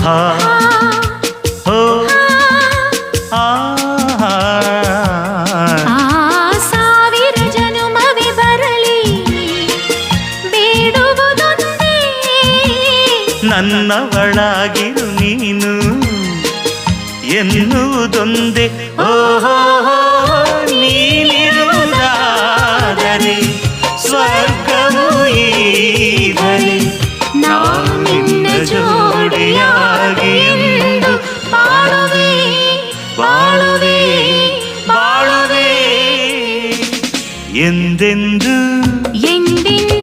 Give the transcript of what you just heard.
ಹಾ ಹೋ ಆ ಸಾವಿರ ಜನುಮವೇ ಬರಲಿ ಬೇಡುವುದೊಂದೇ ನನ್ನವಳಾಗಿರು ನೀನು ಎನ್ನುವುದೊಂದೇ. ಓಹೋ ನೀನಿರುವುದಾದರೆ ಸ್ವರ್ಗವು ಈಗಲೇ ನಾನು ನಿನ್ನ ಜೋಡಿಯಾಗಿ ಎಂದು ಬಾಳುವೆ ಬಾಳುವೆ ಬಾಳುವೆ ಎಂದೆಂದು